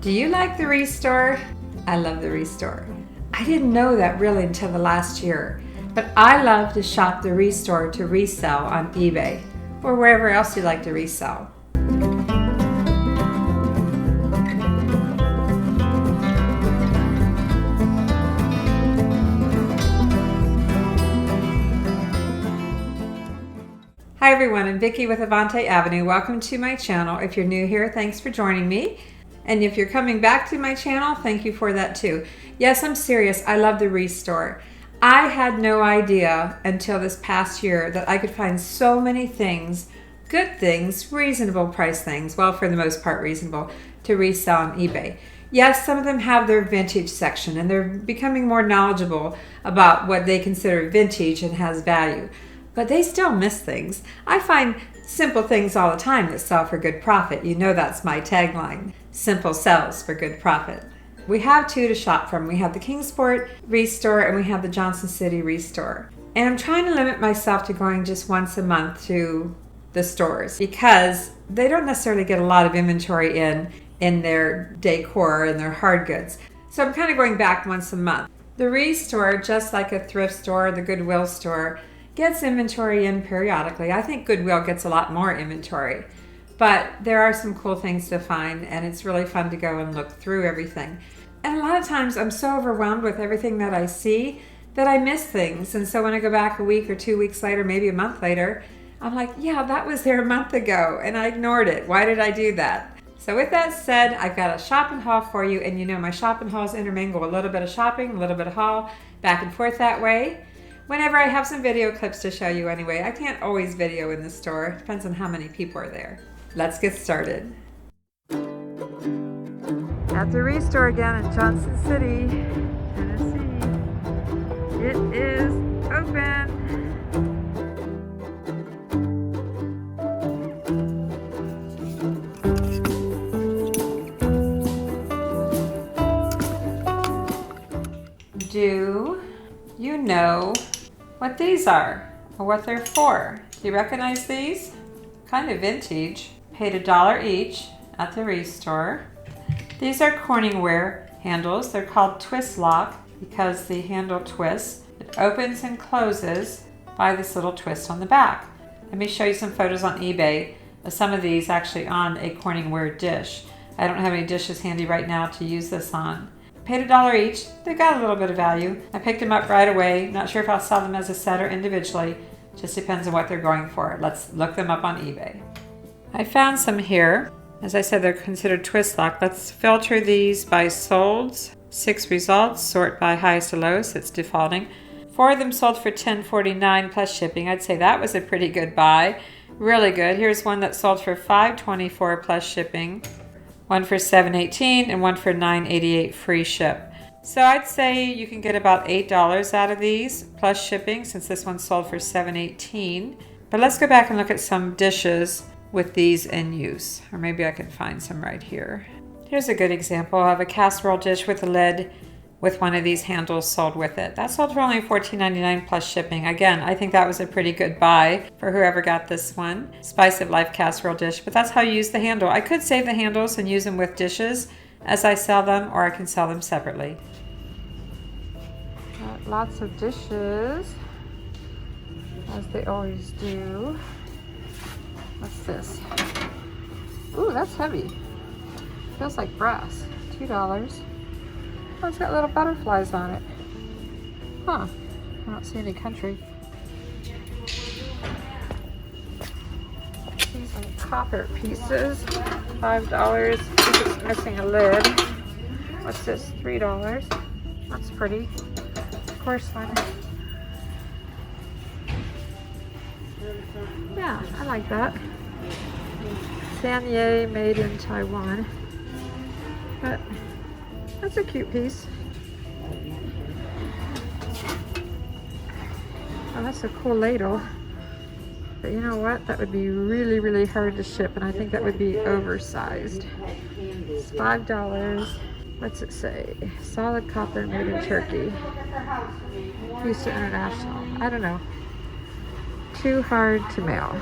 Do you like the ReStore? I love the ReStore. I didn't know that really until the last year, but I love to shop the ReStore to resell on eBay or wherever else you like to resell. Hi everyone, I'm Vicki with Avante Avenue. Welcome to my channel. If you're new here, thanks for joining me. And if you're coming back to my channel, thank you for that too. Yes, I'm serious. I love the ReStore. I had no idea until this past year that I could find so many things, good things, reasonable price things, well, for the most part reasonable, to resell on eBay. Yes, some of them have their vintage section and they're becoming more knowledgeable about what they consider vintage and has value. But they still miss things. I find simple things all the time that sell for good profit. You know that's my tagline. Simple sells for good profit. We have two to shop from. We have the Kingsport ReStore and we have the Johnson City ReStore. And I'm trying to limit myself to going just once a month to the stores because they don't necessarily get a lot of inventory in their decor and their hard goods. So I'm kind of going back once a month. The ReStore, just like a thrift store, the Goodwill store, gets inventory in periodically. I think Goodwill gets a lot more inventory, but there are some cool things to find and it's really fun to go and look through everything. And a lot of times I'm so overwhelmed with everything that I see that I miss things. And so when I go back a week or 2 weeks later, maybe a month later, I'm like, yeah, that was there a month ago and I ignored it. Why did I do that? So with that said, I've got a shopping haul for you, and you know my shopping hauls intermingle, a little bit of shopping, a little bit of haul, back and forth that way. Whenever I have some video clips to show you anyway. I can't always video in the store. Depends on how many people are there. Let's get started. At the ReStore again in Johnson City, Tennessee. It is open. Do you know what these are or what they're for? Do you recognize these? Kind of vintage. Paid $1 each at the ReStore. These are Corningware handles. They're called twist lock because the handle twists. It opens and closes by this little twist on the back. Let me show you some photos on eBay of some of these actually on a Corningware dish. I don't have any dishes handy right now to use this on. Paid $1 each. They got a little bit of value. I picked them up right away. Not sure if I'll sell them as a set or individually. Just depends on what they're going for. Let's look them up on eBay. I found some here. As I said, they're considered twist lock. Let's filter these by solds. 6 results. Sort by highest to lowest. It's defaulting. 4 of them sold for $10.49 plus shipping. I'd say that was a pretty good buy. Really good. Here's one that sold for $5.24 plus shipping. One for $7.18 and one for $9.88 free ship. So I'd say you can get about $8 out of these plus shipping since this one sold for $7.18. But let's go back and look at some dishes with these in use. Or maybe I can find some right here. Here's a good example of a casserole dish with a lid with one of these handles sold with it. That sold for only $14.99 plus shipping. Again, I think that was a pretty good buy for whoever got this one. Spice of Life casserole dish, but that's how you use the handle. I could save the handles and use them with dishes as I sell them, or I can sell them separately. Got lots of dishes, as they always do. What's this? Ooh, that's heavy. Feels like brass. $2. Oh, it's got little butterflies on it. Huh. I don't see any country. These are copper pieces. $5. I think it's missing a lid. What's this? $3. That's pretty. Porcelain. Yeah, I like that. Sanye made in Taiwan. But that's a cute piece. Oh, that's a cool ladle. But you know what? That would be really, really hard to ship, and I think that would be oversized. It's $5. What's it say? Solid copper made in Turkey. Houston International. I don't know. Too hard to mail.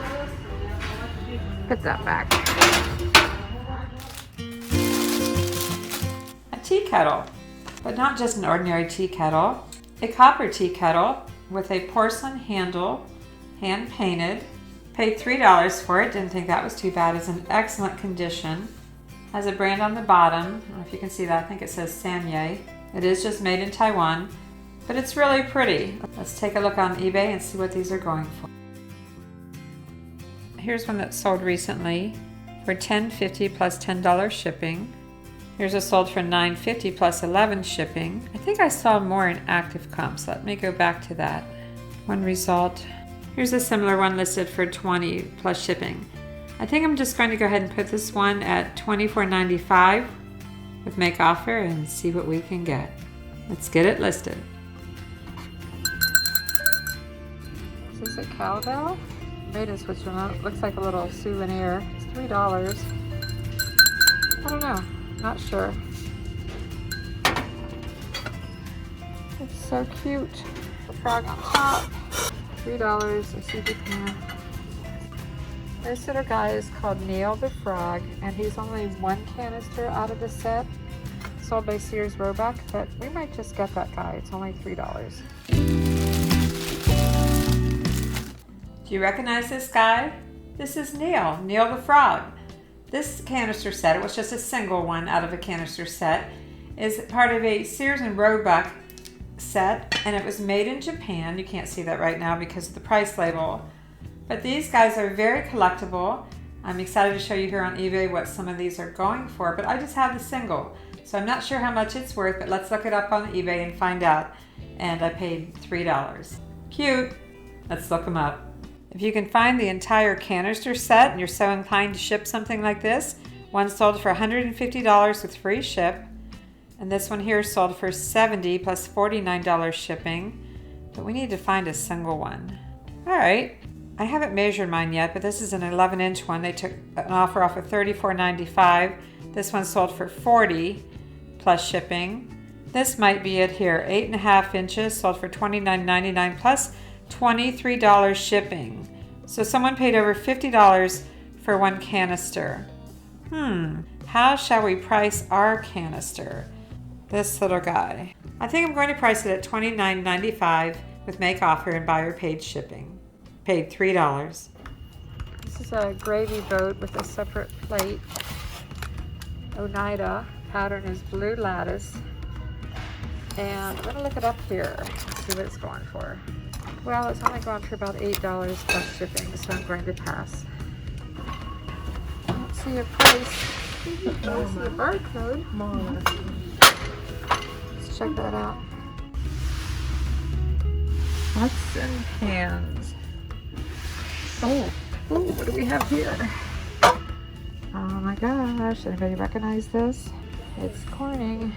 Put that back. tea kettle, but not just an ordinary tea kettle. A copper tea kettle with a porcelain handle, hand painted. Paid $3 for it, didn't think that was too bad. It's in excellent condition. Has a brand on the bottom. I don't know if you can see that. I think it says Sanye. It is just made in Taiwan, but it's really pretty. Let's take a look on eBay and see what these are going for. Here's one that sold recently for $10.50 plus $10 shipping. Here's a sold for $9.50 plus $11 shipping. I think I saw more in active comps. Let me go back to that. One result. Here's a similar one listed for $20 plus shipping. I think I'm just going to go ahead and put this one at $24.95 with make offer and see what we can get. Let's get it listed. Is this a cowbell? Made in Switzerland. Looks like a little souvenir. It's $3. I don't know. Not sure. It's so cute. The frog on top. $3. I see Japan. This little guy is called Neil the Frog, and he's only one canister out of the set. Sold by Sears Roebuck, but we might just get that guy. It's only $3. Do you recognize this guy? This is Neil the Frog. This canister set, it was just a single one out of a canister set, is part of a Sears and Roebuck set, and it was made in Japan. You can't see that right now because of the price label. But these guys are very collectible. I'm excited to show you here on eBay what some of these are going for, but I just have the single. So I'm not sure how much it's worth, but let's look it up on eBay and find out. And I paid $3. Cute. Let's look them up. If you can find the entire canister set and you're so inclined to ship something like this, one sold for $150 with free ship. And this one here sold for $70 plus $49 shipping. But we need to find a single one. All right. I haven't measured mine yet, but this is an 11-inch one. They took an offer off of $34.95. This one sold for $40 plus shipping. This might be it here. 8.5 inches sold for $29.99 plus $23 shipping. So someone paid over $50 for one canister. How shall we price our canister? This little guy. I think I'm going to price it at $29.95 with make offer and buyer paid shipping. Paid $3. This is a gravy boat with a separate plate. Oneida. Pattern is blue lattice. And I'm going to look it up here and see what it's going for. Well, it's only going for about $8 plus shipping, so I'm going to pass. I don't see a price. I see a barcode. Let's check that out. Pots and pans. Oh, what do we have here? Oh my gosh, anybody recognize this? It's Corning.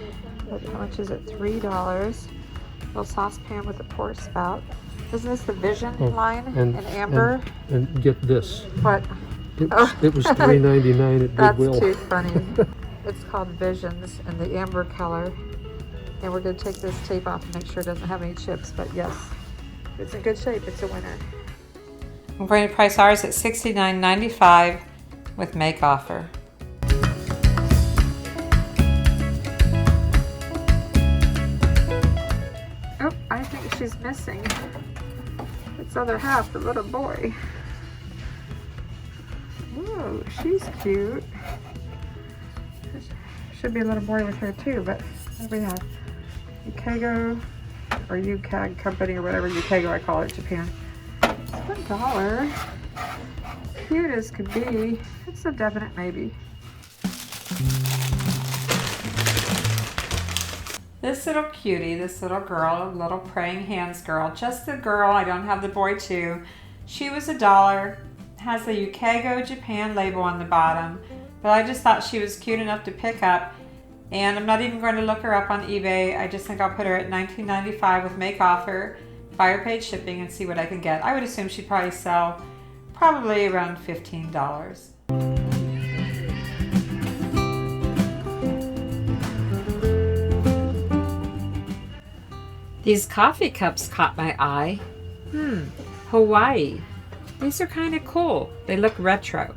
How much is it? $3. Little saucepan with a pour spout. Isn't this the Vision line in amber? And get this. What? It was $3.99 at Goodwill. That's too funny. It's called Visions in the amber color. And we're going to take this tape off and make sure it doesn't have any chips. But yes, it's in good shape. It's a winner. I'm going to price ours at $69.95 with make offer. Oh, I think she's missing its other half, the little boy. Whoa, she's cute. Should be a little boy with her too, but what do we have? Yukago, or UCAG company, or whatever, Yukago I call it, Japan. It's $1. Cute as could be. It's a definite maybe. This little cutie, this little girl, little praying hands girl, just the girl, I don't have the boy too. She was $1, has the Yukago Japan label on the bottom, but I just thought she was cute enough to pick up, and I'm not even going to look her up on eBay. I just think I'll put her at $19.95 with make offer, buyer paid shipping, and see what I can get. I would assume she'd probably sell probably around $15. These coffee cups caught my eye. Hawaii. These are kind of cool. They look retro.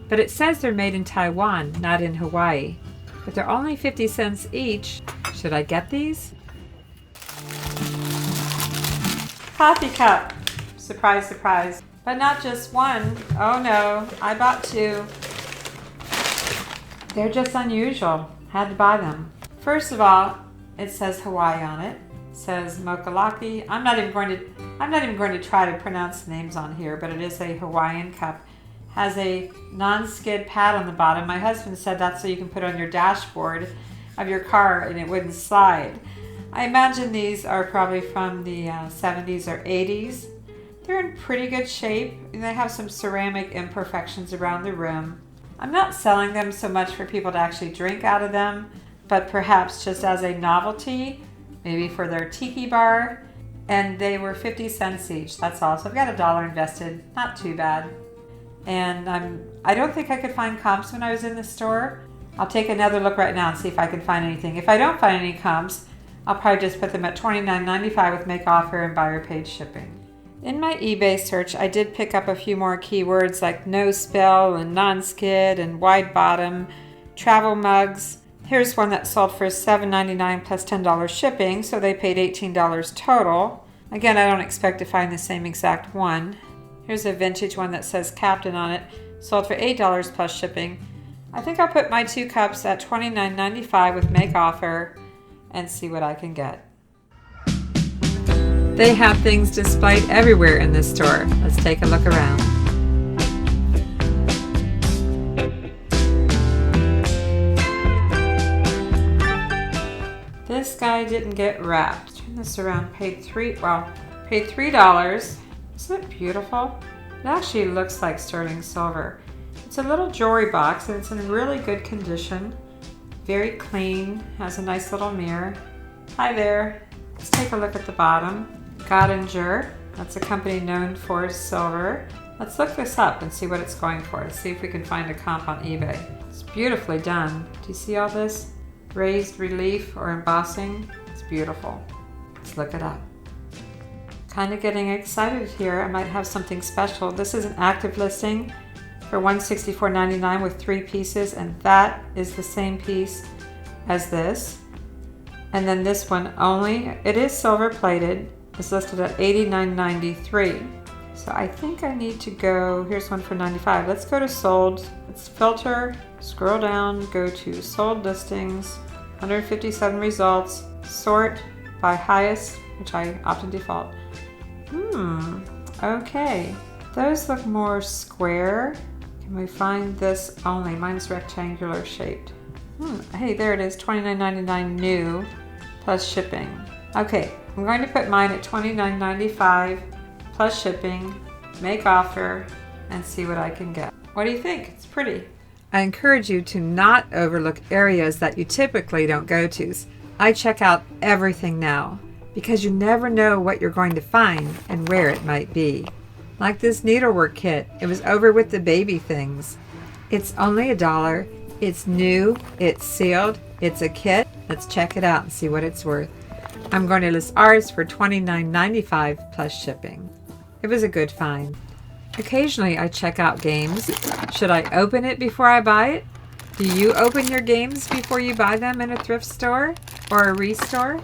But it says they're made in Taiwan, not in Hawaii. but they're only 50 cents each. Should I get these? Coffee cup. Surprise, surprise. But not just one. Oh no, I bought two. They're just unusual. Had to buy them. First of all, it says Hawaii on it. It says Mokalaki. I'm not even going to try to pronounce the names on here, but it is a Hawaiian cup. Has a non-skid pad on the bottom. My husband said that's so you can put on your dashboard of your car and it wouldn't slide. I imagine these are probably from the 70s or 80s. They're in pretty good shape and they have some ceramic imperfections around the rim. I'm not selling them so much for people to actually drink out of them, but perhaps just as a novelty, maybe for their tiki bar. And they were 50 cents each, that's all. So I've got $1 invested, not too bad. And I don't think I could find comps when I was in the store. I'll take another look right now and see if I can find anything. If I don't find any comps, I'll probably just put them at $29.95 with make offer and buyer paid shipping. In my eBay search, I did pick up a few more keywords like no spill and non-skid and wide bottom, travel mugs. Here's one that sold for $7.99 plus $10 shipping, so they paid $18 total. Again, I don't expect to find the same exact one. Here's a vintage one that says Captain on it, sold for $8 plus shipping. I think I'll put my two cups at $29.95 with make offer and see what I can get. They have things displayed everywhere in this store. Let's take a look around. This guy didn't get wrapped. Turn this around, paid $3. Isn't it beautiful? It actually looks like sterling silver. It's a little jewelry box and it's in really good condition. Very clean, has a nice little mirror. Hi there. Let's take a look at the bottom. Gottinger, that's a company known for silver. Let's look this up and see what it's going for. Let's see if we can find a comp on eBay. It's beautifully done. Do you see all this? Raised relief or embossing. It's beautiful. Let's look it up. Kind of getting excited here. I might have something special. This is an active listing for $164.99 with 3 pieces, and that is the same piece as this. And then this one only, it is silver plated. It's listed at $89.93. So I think I need to go, here's one for $95. Let's go to sold. Let's filter, scroll down, go to sold listings, 157 results, sort by highest, which I often default. Okay. Those look more square. Can we find this only? Mine's rectangular shaped. Hey, there it is, $29.99 new plus shipping. Okay, I'm going to put mine at $29.95 plus shipping, make offer, and see what I can get. What do you think? It's pretty. I encourage you to not overlook areas that you typically don't go to. I check out everything now because you never know what you're going to find and where it might be. Like this needlework kit, it was over with the baby things. It's only $1. It's new, it's sealed, it's a kit. Let's check it out and see what it's worth. I'm going to list ours for $29.95 plus shipping. It was a good find. Occasionally I check out games. Should I open it before I buy it? Do you open your games before you buy them in a thrift store or a ReStore?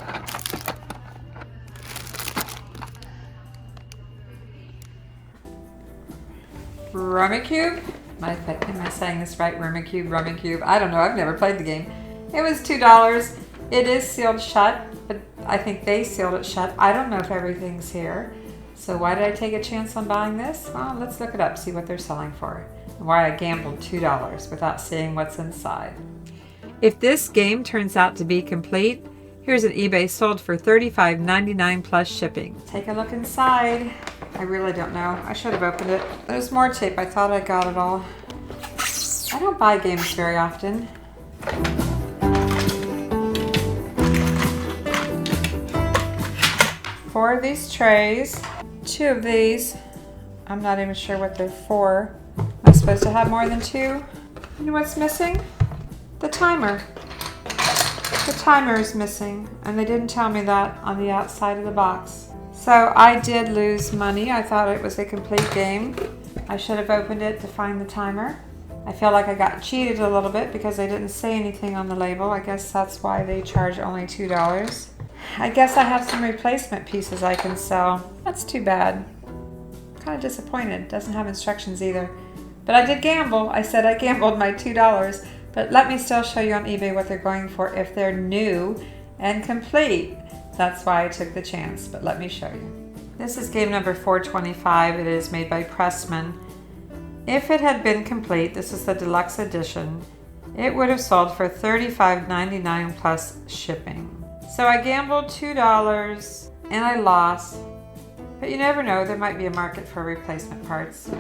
Rummikub? Am I saying this right? Rummikub? I don't know. I've never played the game. It was $2. It is sealed shut, but I think they sealed it shut. I don't know if everything's here. So why did I take a chance on buying this? Well, let's look it up, see what they're selling for, and why I gambled $2 without seeing what's inside. If this game turns out to be complete, here's an eBay sold for $35.99 plus shipping. Take a look inside. I really don't know. I should have opened it. There's more tape. I thought I got it all. I don't buy games very often. 4 of these trays. 2 of these. I'm not even sure what they're for. Am I supposed to have more than 2? You know what's missing? The timer. The timer is missing, and they didn't tell me that on the outside of the box. So I did lose money. I thought it was a complete game. I should have opened it to find the timer. I feel like I got cheated a little bit because they didn't say anything on the label. I guess that's why they charge only $2. I guess I have some replacement pieces I can sell. That's too bad. Kind of disappointed. Doesn't have instructions either. But I did gamble. I said I gambled my $2. But let me still show you on eBay what they're going for if they're new and complete. That's why I took the chance, but let me show you. This is game number 425. It is made by Pressman. If it had been complete, this is the deluxe edition, it would have sold for $35.99 plus shipping. So I gambled $2 and I lost. But you never know, there might be a market for replacement parts.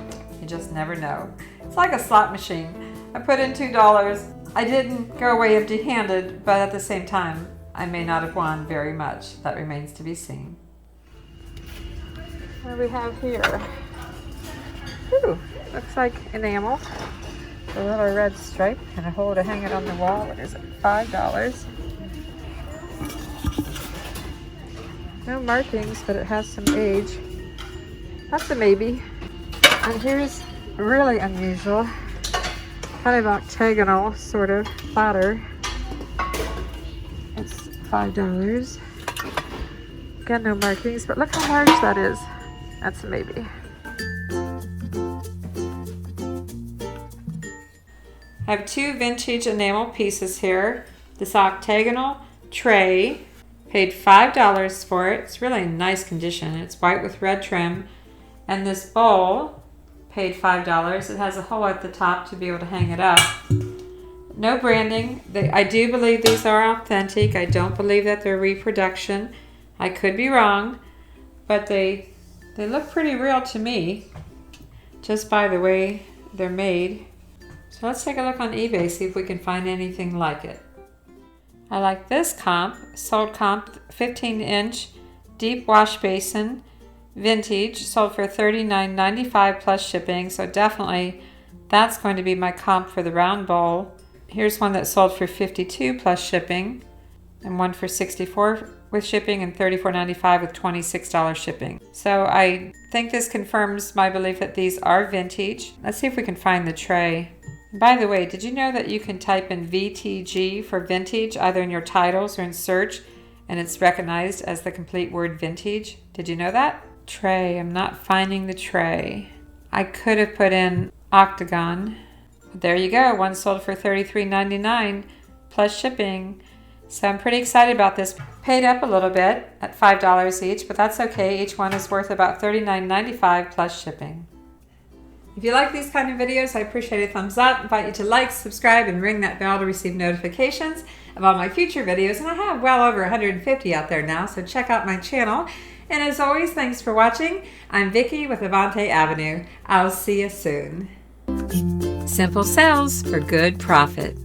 You just never know. It's like a slot machine. I put in $2. I didn't go away empty-handed, but at the same time, I may not have won very much. That remains to be seen. What do we have here? Ooh, looks like enamel. A little red stripe and a hole to hang it on the wall. What is it? $5. No markings, but it has some age. That's a maybe. And here's really unusual. Kind of octagonal, sort of, platter. It's $5. Got no markings, but look how large that is. That's a maybe. I have two vintage enamel pieces here. This octagonal tray, paid $5 for it. It's really in nice condition. It's white with red trim. And this bowl, paid $5. It has a hole at the top to be able to hang it up. No branding. I do believe these are authentic. I don't believe that they're reproduction. I could be wrong, but they look pretty real to me, just by the way they're made. So let's take a look on eBay, see if we can find anything like it. I like this comp, sold comp 15-inch deep wash basin, vintage, sold for $39.95 plus shipping. So definitely that's going to be my comp for the round bowl. Here's one that sold for $52 plus shipping, and one for $64 with shipping and $34.95 with $26 shipping. So I think this confirms my belief that these are vintage. Let's see if we can find the tray. By the way, did you know that you can type in VTG for vintage either in your titles or in search, and it's recognized as the complete word vintage? Did you know that? Tray, I'm not finding the tray. I could have put in octagon. But there you go, one sold for $33.99 plus shipping. So I'm pretty excited about this. Paid up a little bit at $5 each, but that's okay. Each one is worth about $39.95 plus shipping. If you like these kind of videos, I appreciate a thumbs up. I invite you to like, subscribe, and ring that bell to receive notifications of all my future videos. And I have well over 150 out there now, so check out my channel. And as always, thanks for watching. I'm Vicki with Avante Avenue. I'll see you soon. Simple sales for good profit.